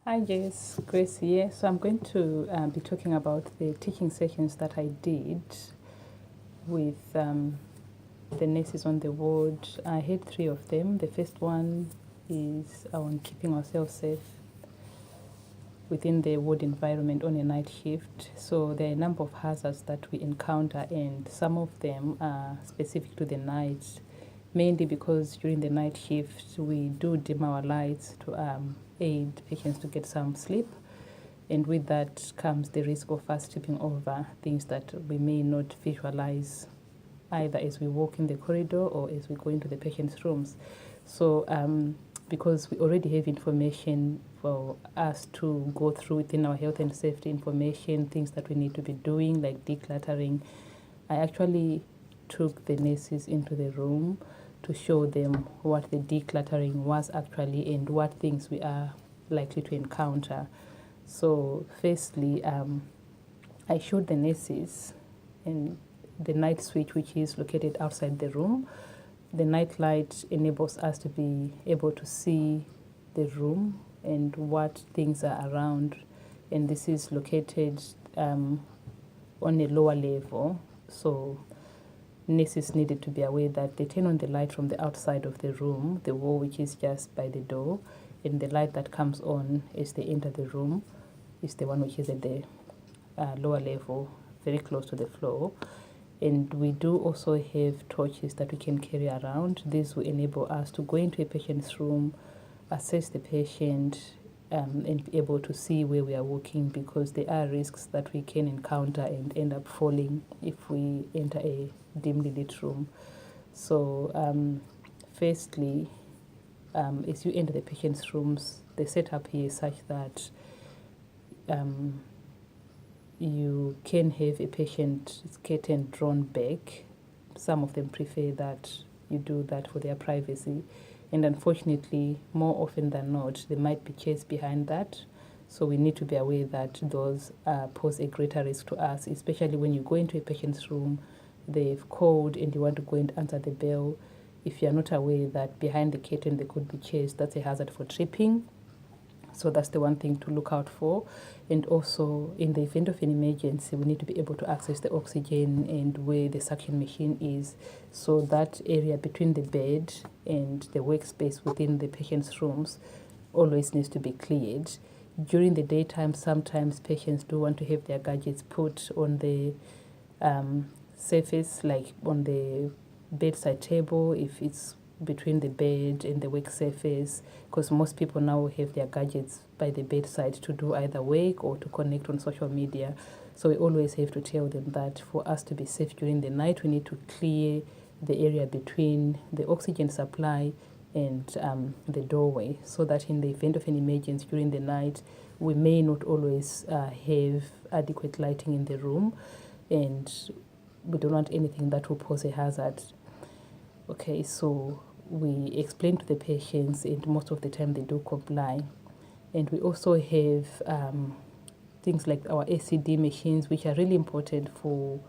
Hi, Jess. Grace here. So I'm going to be talking about the teaching sessions that I did with the nurses on the ward. I had 3 of them. The first one is on keeping ourselves safe within the ward environment on a night shift. So there are a number of hazards that we encounter, and some of them are specific to the night, mainly because during the night shift we do dim our lights to aid patients to get some sleep. And with that comes the risk of us tripping over things that we may not visualize either as we walk in the corridor or as we go into the patient's rooms. So because we already have information for us to go through within our health and safety information, things that we need to be doing like decluttering, I actually took the nurses into the room to show them what the decluttering was actually and what things we are likely to encounter. So firstly, I showed the nurses and the night switch, which is located outside the room. The night light enables us to be able to see the room and what things are around. And this is located on a lower level. So nurses needed to be aware that they turn on the light from the outside of the room, the wall which is just by the door, and the light that comes on as they enter the room is the one which is at the lower level, very close to the floor. And we do also have torches that we can carry around. This will enable us to go into a patient's room, assess the patient, and be able to see where we are walking, because there are risks that we can encounter and end up falling if we enter a dimly lit room. So firstly, as you enter the patient's rooms, the setup here is such that you can have a patient's curtain drawn back. Some of them prefer that you do that for their privacy. And unfortunately, more often than not, there might be chairs behind that. So we need to be aware that those pose a greater risk to us, especially when you go into a patient's room, they've called and you want to go and answer the bell. If you're not aware that behind the curtain there could be chairs, that's a hazard for tripping. So that's the one thing to look out for. And also, in the event of an emergency, we need to be able to access the oxygen and where the suction machine is. So that area between the bed and the workspace within the patient's rooms always needs to be cleared. During the daytime, sometimes patients do want to have their gadgets put on the surface, like on the bedside table, if it's between the bed and the work surface, because most people now have their gadgets by the bedside to do either work or to connect on social media. So we always have to tell them that for us to be safe during the night, we need to clear the area between the oxygen supply and the doorway, so that in the event of an emergency during the night, we may not always have adequate lighting in the room, and we don't want anything that will pose a hazard. Okay, so we explain to the patients, and most of the time they do comply. And we also have things like our ACD machines, which are really important for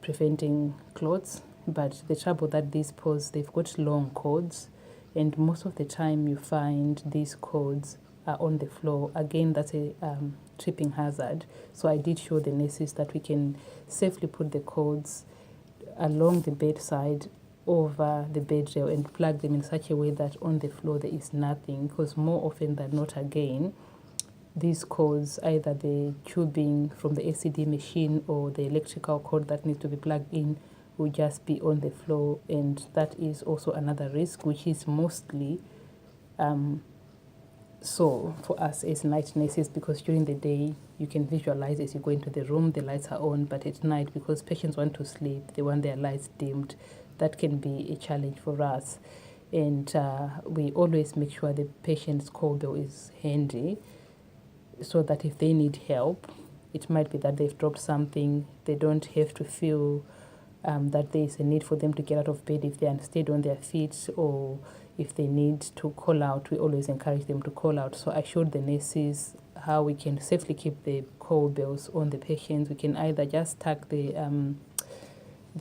preventing clots. But the trouble that these pose, they've got long cords, and most of the time you find these cords are on the floor. Again, that's a tripping hazard. So I did show the nurses that we can safely put the cords along the bedside over the bed rail and plug them in such a way that on the floor there is nothing, because more often than not, again, these cords, either the tubing from the ACD machine or the electrical cord that needs to be plugged in, will just be on the floor, and that is also another risk, which is mostly so for us as night nurses, because during the day you can visualize as you go into the room, the lights are on, but at night, because patients want to sleep, they want their lights dimmed, that can be a challenge for us. And we always make sure the patient's call bell is handy, so that if they need help, it might be that they've dropped something, they don't have to feel that there is a need for them to get out of bed if they are unsteady on their feet, or if they need to call out, we always encourage them to call out. So I showed the nurses how we can safely keep the call bells on the patients. We can either just tuck the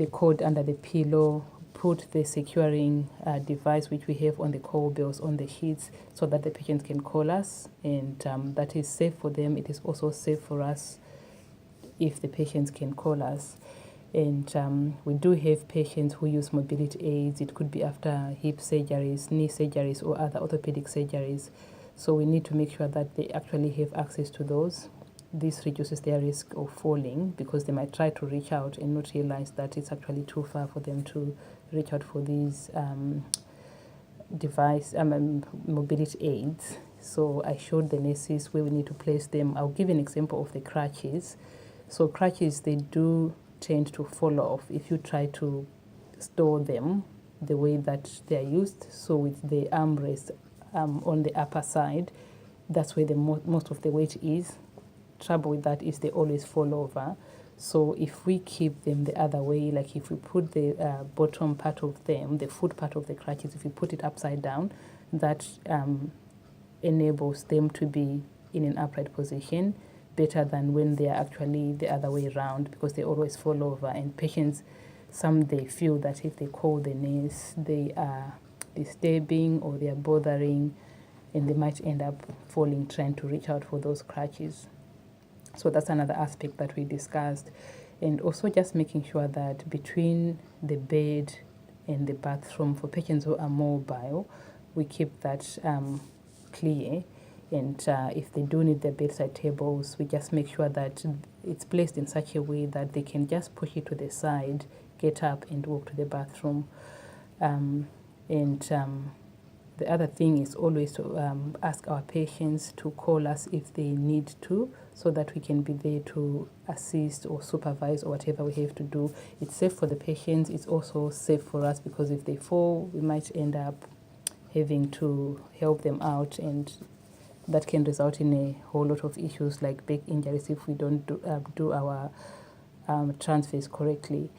cord under the pillow, put the securing device which we have on the call bells on the sheets so that the patients can call us, and that is safe for them. It is also safe for us if the patients can call us. And we do have patients who use mobility aids. It could be after hip surgeries, knee surgeries, or other orthopedic surgeries. So we need to make sure that they actually have access to those. This reduces their risk of falling because they might try to reach out and not realize that it's actually too far for them to reach out for these mobility aids. So I showed the nurses where we need to place them. I'll give an example of the crutches. So crutches, they do tend to fall off if you try to store them the way that they are used. So with the armrest on the upper side, that's where the most of the weight is. Trouble with that is they always fall over. So if we keep them the other way, like if we put the bottom part of them, the foot part of the crutches, if we put it upside down, that enables them to be in an upright position better than when they are actually the other way around, because they always fall over. And patients, they feel that if they call the nurse, they are disturbing or they are bothering, and they might end up falling trying to reach out for those crutches. So that's another aspect that we discussed. And also just making sure that between the bed and the bathroom for patients who are mobile, we keep that clear. And if they do need their bedside tables, we just make sure that it's placed in such a way that they can just push it to the side, get up and walk to the bathroom. The other thing is always to ask our patients to call us if they need to, so that we can be there to assist or supervise or whatever we have to do. It's safe for the patients. It's also safe for us, because if they fall, we might end up having to help them out, and that can result in a whole lot of issues like back injuries if we don't do our transfers correctly.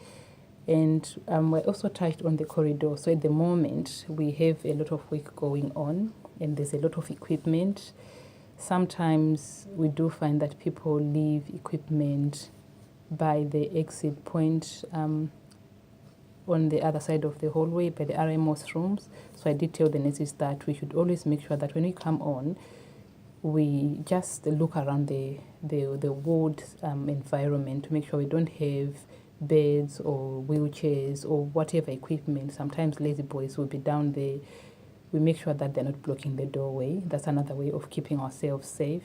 And we also touched on the corridor. So at the moment, we have a lot of work going on, and there's a lot of equipment. Sometimes we do find that people leave equipment by the exit point on the other side of the hallway by the RMOS rooms. So I did tell the nurses that we should always make sure that when we come on, we just look around the ward environment to make sure we don't have beds or wheelchairs or whatever equipment. Sometimes lazy boys will be down there. We make sure that they're not blocking the doorway. That's another way of keeping ourselves safe,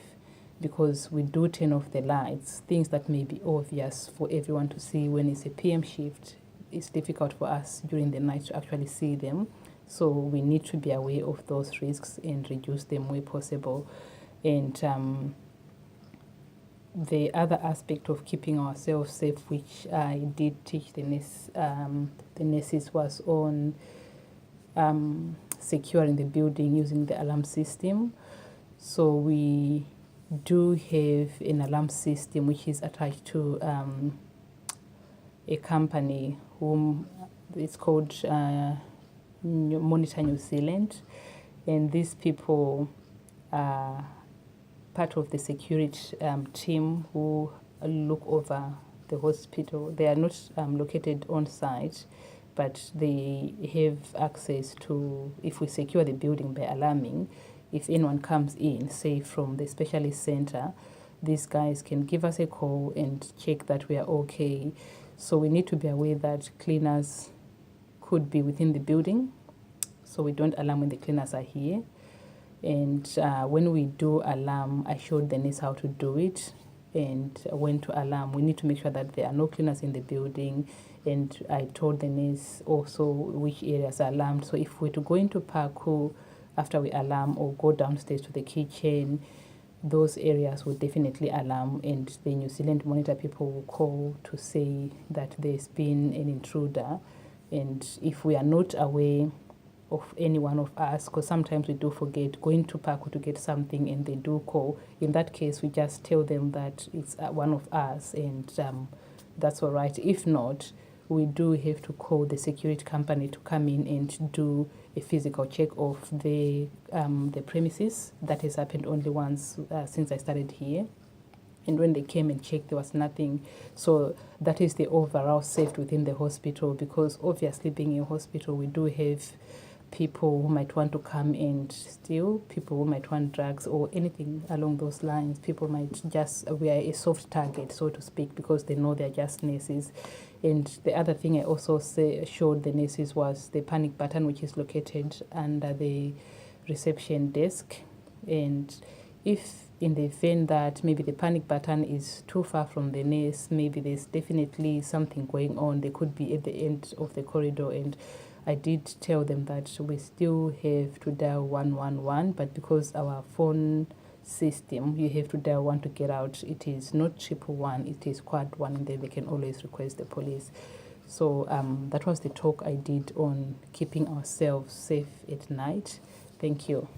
because we do turn off the lights, things that may be obvious for everyone to see when it's a PM shift. It's difficult for us during the night to actually see them. So we need to be aware of those risks and reduce them where possible. And the other aspect of keeping ourselves safe, which I did teach the nurses, was on securing the building using the alarm system. So we do have an alarm system which is attached to a company whom it's called Monitor New Zealand, and these people are part of the security team who look over the hospital. They are not located on site, but they have access to, if we secure the building by alarming, if anyone comes in, say from the specialist center, these guys can give us a call and check that we are okay. So we need to be aware that cleaners could be within the building, so we don't alarm when the cleaners are here. And when we do alarm, I showed the nurse how to do it, and when to alarm. We need to make sure that there are no cleaners in the building, and I told the nurse also which areas are alarmed. So if we're to go into Paku after we alarm, or go downstairs to the kitchen, those areas will definitely alarm, and the New Zealand Monitor people will call to say that there's been an intruder. And if we are not aware of any one of us, because sometimes we do forget going to Paku to get something and they do call, in that case we just tell them that it's one of us, and that's all right. If not, we do have to call the security company to come in and do a physical check of the premises. That has happened only once since I started here. And when they came and checked, there was nothing. So that is the overall safety within the hospital, because obviously being a hospital, we do have people who might want to come and steal, people who might want drugs or anything along those lines. People might just, we are a soft target, so to speak, because they know they're just nurses. And the other thing I also showed the nurses was the panic button, which is located under the reception desk. And if in the event that maybe the panic button is too far from the nurse, maybe there's definitely something going on, they could be at the end of the corridor. And I did tell them that we still have to dial 111, but because our phone system, you have to dial 1 to get out, it is not 111, it is quad 1, and then they can always request the police. So that was the talk I did on keeping ourselves safe at night. Thank you.